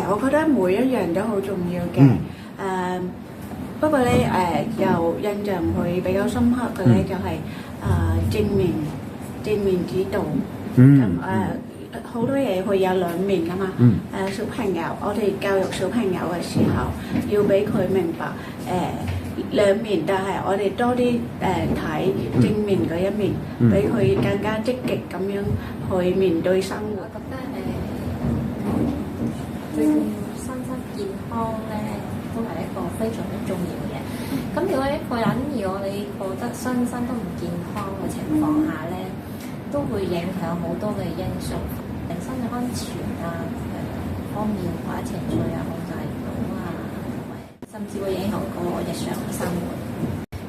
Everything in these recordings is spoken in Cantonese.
我覺得每一樣都好重要嘅。不過咧又印象會比較深刻嘅咧，就係正面指導。好多嘢會有兩面㗎嘛。小朋友，我哋教育小朋友嘅時候，要俾佢明白兩面，但係我哋多啲睇正面嗰一面，俾佢更加積極咁樣去面對生活。我覺得最重要身心健康咧，都係一個非常之重要嘅。咁如果一個人如果你覺得身心都唔健康嘅情況下咧，都會影響好多嘅因素，人身嘅安全啊方面或者情緒啊控制唔到啊，甚至會影響個日常嘅生活。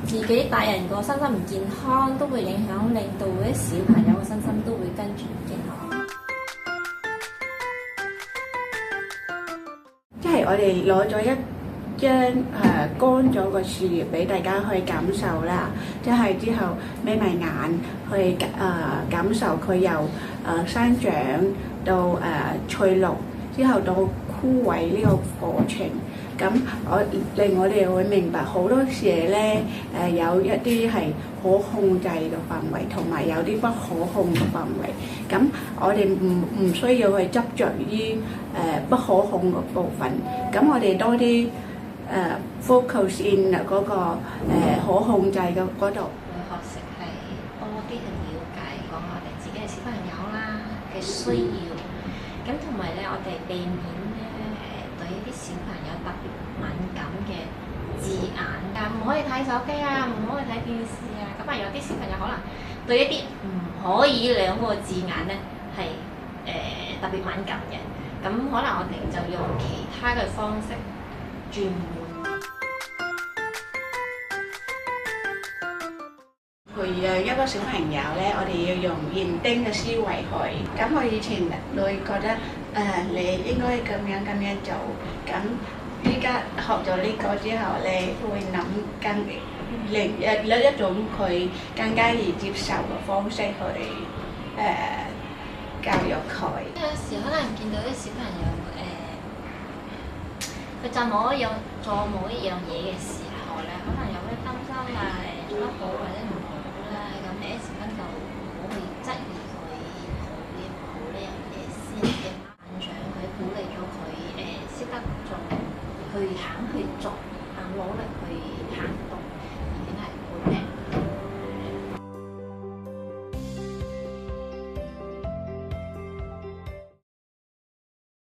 自己大人個身心唔健康，都會影響令到啲小朋友嘅身心都會跟住唔健康。即係我哋攞咗一張乾咗個樹葉俾大家去感受啦，即係之後眯埋眼去感受佢由生長到翠綠，之後到枯萎呢個過程。咁令我哋會明白好多時咧有一啲係可控制嘅範圍，同埋有啲不可控嘅範圍。咁我哋唔需要去執着於不可控嘅部分。咁我哋多啲focus in 嗰個可控制嘅嗰度。學識係多啲去了解講我哋自己嘅小朋友啦嘅需要，咁同埋咧我哋避免對啲小朋友特別敏感嘅字眼㗎，唔可以睇手機啊，唔可以睇電視啊。咁有啲小朋友可能對一啲唔可以兩個字眼咧係特別敏感嘅，咁可能我哋就用其他嘅方式轉換。培養一個小朋友咧，我哋要用園丁嘅思維去。咁我以前會覺得你應該咁樣做，咁依家學咗呢個之後咧，會諗另一種佢更加易接受嘅方式去教育佢。有時可能見到啲小朋友佢做某一樣嘢嘅時候咧，可能有啲